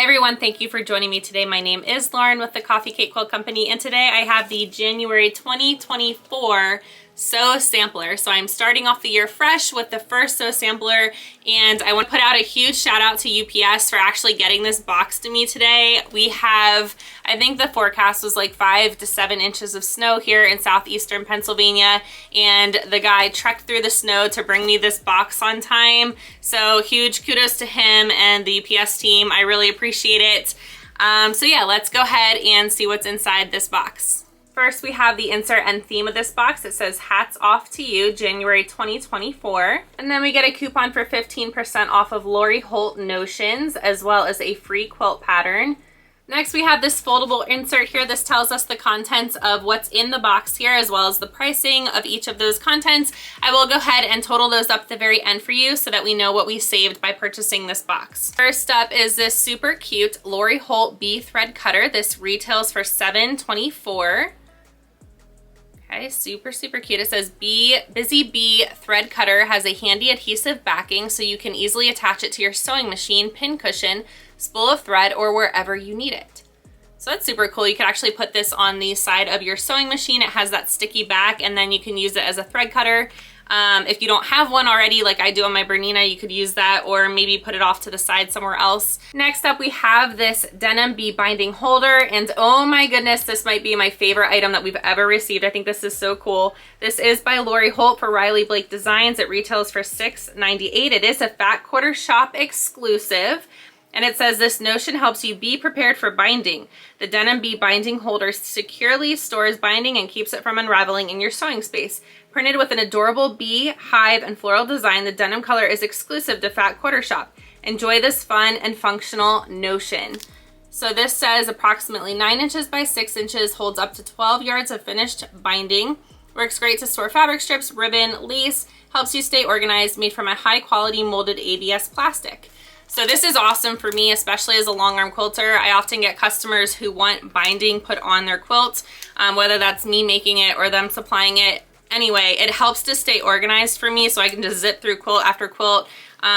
everyone, thank you for joining me today. My name is Lauren with the Coffee Cake Quilt Company, and today I have the January 2024 Sew Sampler. So I'm starting off the year fresh with the first Sew Sampler, and I want to put out a huge shout out to UPS for actually getting this box to me today. We have, I think the forecast was like 5 to 7 inches of snow here in southeastern Pennsylvania, and the guy trekked through the snow to bring me this box on time. So huge kudos to him and the UPS team. I really appreciate it. So yeah, let's go ahead and see what's inside this box. First, we have the insert and theme of this box. It says, "Hats off to you, January 2024. And then we get a coupon for 15% off of Lori Holt notions, as well as a free quilt pattern. Next, we have this foldable insert here. This tells us the contents of what's in the box here, as well as the pricing of each of those contents. I will go ahead and total those up at the very end for you so that we know what we saved by purchasing this box. First up is this super cute Lori Holt bee thread cutter. This retails for $7.24. Okay, super cute. It says Busy Bee thread cutter, has a handy adhesive backing so you can easily attach it to your sewing machine, pin cushion, spool of thread, or wherever you need it. So that's super cool. You can actually put this on the side of your sewing machine. It has that sticky back, and then you can use it as a thread cutter. If you don't have one already, like I do on my Bernina, you could use that, or maybe put it off to the side somewhere else. Next up, we have this Denim bee binding holder, and oh my goodness, this might be my favorite item that we've ever received. I think this is so cool. This is by Lori Holt for Riley Blake Designs. It retails for $6.98. It is a Fat Quarter Shop exclusive. And it says, "This notion helps you be prepared for binding. The Denim bee binding holder securely stores binding and keeps it from unraveling in your sewing space. Printed with an adorable bee, hive, and floral design, the denim color is exclusive to Fat Quarter Shop. Enjoy this fun and functional notion." So this says approximately 9 inches by 6 inches, holds up to 12 yards of finished binding. Works great to store fabric strips, ribbon, lace, helps you stay organized, made from a high quality molded ABS plastic. So this is awesome for me, especially as a long arm quilter. I often get customers who want binding put on their quilts, whether that's me making it or them supplying it. Anyway, it helps to stay organized for me, so I can just zip through quilt after quilt,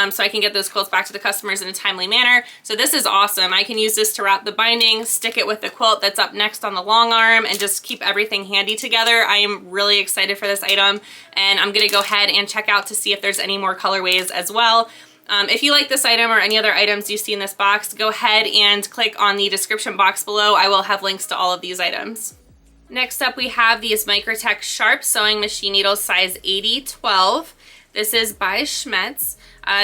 so I can get those quilts back to the customers in a timely manner. So this is awesome. I can use this to wrap the binding, stick it with the quilt that's up next on the long arm, and just keep everything handy together. I am really excited for this item, and I'm gonna go ahead and check out to see if there's any more colorways as well. If you like this item or any other items you see in this box, go ahead and click on the description box below. I will have links to all of these items. Next up, we have these Microtech Sharp Sewing Machine Needles, size 80-12. This is by Schmetz.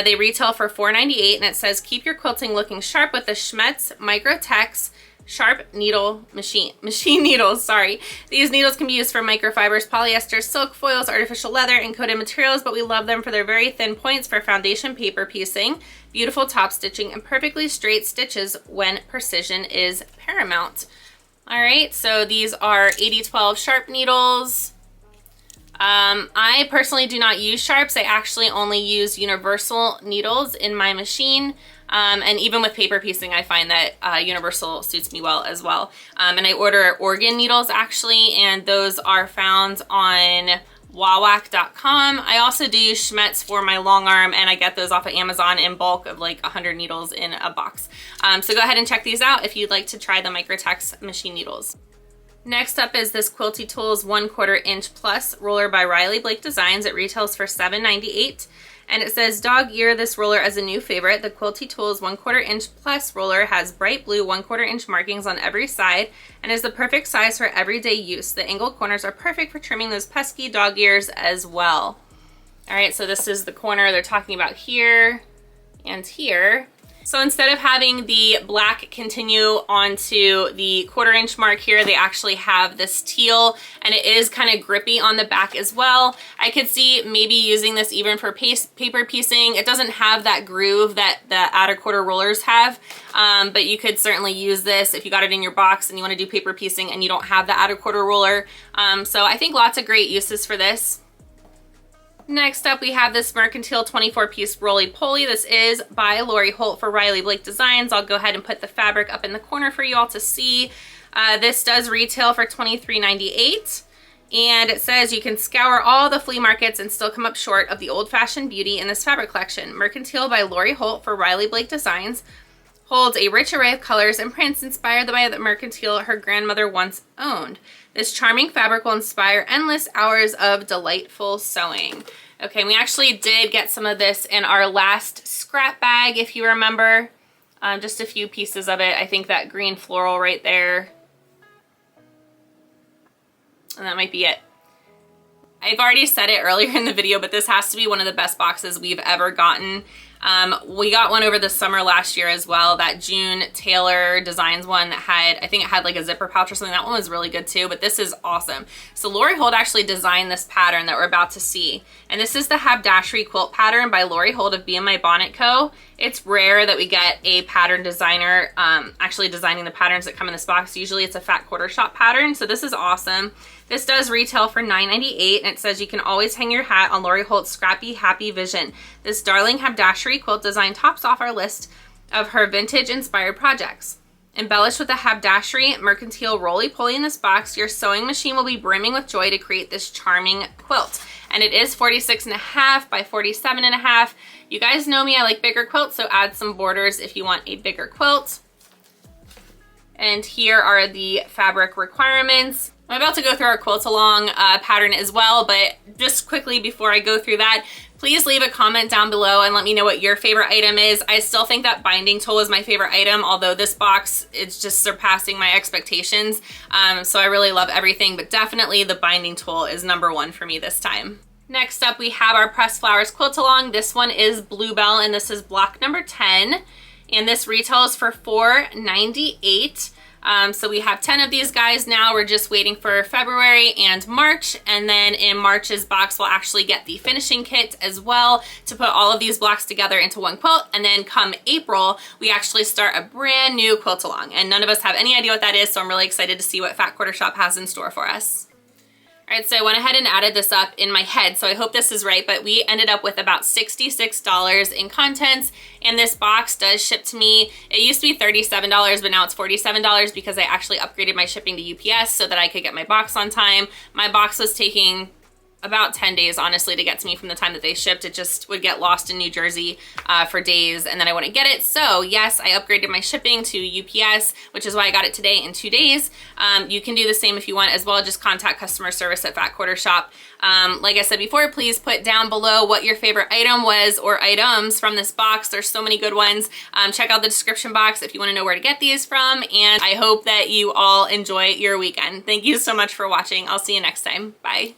They retail for $4.98, and it says, "Keep your quilting looking sharp with the Schmetz Microtech Sharp Needle Machine Needles." Sorry. These needles can be used for microfibers, polyester, silk, foils, artificial leather, and coated materials, but we love them for their very thin points for foundation paper piecing, beautiful top stitching, and perfectly straight stitches when precision is paramount. All right, so these are 80-12 sharp needles. I personally do not use sharps. I actually only use universal needles in my machine. And even with paper piecing, I find that universal suits me well as well. And I order organ needles actually, and those are found on wawak.com. I also do use Schmetz for my long arm, and I get those off of Amazon in bulk of like 100 needles in a box. So go ahead and check these out if you'd like to try the Microtech machine needles. Next up is this Quilty Tools 1/4 inch plus roller by Riley Blake Designs. It retails for $7.98. And it says, "Dog ear this roller as a new favorite. The Quilty Tools 1/4 inch plus roller has bright blue 1/4 inch markings on every side and is the perfect size for everyday use. The angled corners are perfect for trimming those pesky dog ears as well." All right, so this is the corner they're talking about here and here. So instead of having the black continue onto the 1/4 inch mark here, they actually have this teal, and it is kind of grippy on the back as well. I could see maybe using this even for paper piecing. It doesn't have that groove that the outer quarter rollers have, but you could certainly use this if you got it in your box and you want to do paper piecing and you don't have the outer quarter roller. So I think lots of great uses for this. Next up, we have this Mercantile 24-piece roly-poly. This is by Lori Holt for Riley Blake Designs. I'll go ahead and put the fabric up in the corner for you all to see. This does retail for $23.98. And it says you can scour all the flea markets and still come up short of the old-fashioned beauty in this fabric collection. Mercantile by Lori Holt for Riley Blake Designs. holds a rich array of colors and prints inspired by the mercantile her grandmother once owned. This charming fabric will inspire endless hours of delightful sewing. Okay, we actually did get some of this in our last scrap bag, if you remember. Just a few pieces of it. I think that green floral right there. And that might be it. I've already said it earlier in the video, but this has to be one of the best boxes we've ever gotten. We got one over the summer last year as well, that June Taylor Designs one that had, I think it had like a zipper pouch or something. That one was really good too, but this is awesome. So Lori Holt actually designed this pattern that we're about to see. And this is the Haberdashery quilt pattern by Lori Holt of Be In My Bonnet Co. It's rare that we get a pattern designer actually designing the patterns that come in this box. Usually it's a fat quarter shop pattern, so this is awesome. This does retail for $9.98, and it says you can always hang your hat on Lori Holt's scrappy, happy vision. This darling Haberdashery quilt design tops off our list of her vintage-inspired projects. Embellished with a Haberdashery mercantile roly-poly in this box, your sewing machine will be brimming with joy to create this charming quilt. And it is 46.5 by 47.5. You guys know me, I like bigger quilts, so add some borders if you want a bigger quilt. And here are the fabric requirements. I'm about to go through our quilt along pattern as well, but just quickly before I go through that, please leave a comment down below and let me know what your favorite item is. I still think that binding tool is my favorite item, although this box is just surpassing my expectations. So I really love everything, but definitely the binding tool is #1 for me this time. Next up, we have our Pressed Flowers quilt along. This one is Bluebell, and this is block number 10. And this retails for $4.98. So we have 10 of these guys now. We're just waiting for February and March. And then in March's box, we'll actually get the finishing kit as well to put all of these blocks together into one quilt. And then come April, we actually start a brand new quilt along. And none of us have any idea what that is, so I'm really excited to see what Fat Quarter Shop has in store for us. All right, so I went ahead and added this up in my head, so I hope this is right, but we ended up with about $66 in contents, and this box does ship to me. It used to be $37, but now it's $47 because I actually upgraded my shipping to UPS so that I could get my box on time. My box was taking about 10 days, honestly, to get to me from the time that they shipped. It just would get lost in New Jersey for days, and then I wouldn't get it. So yes, I upgraded my shipping to UPS, which is why I got it today in 2 days. You can do the same if you want as well. Just contact customer service at Fat Quarter Shop. Like I said before, please put down below what your favorite item was or items from this box. There's so many good ones. Check out the description box if you want to know where to get these from, and I hope that you all enjoy your weekend. Thank you so much for watching. I'll see you next time. Bye.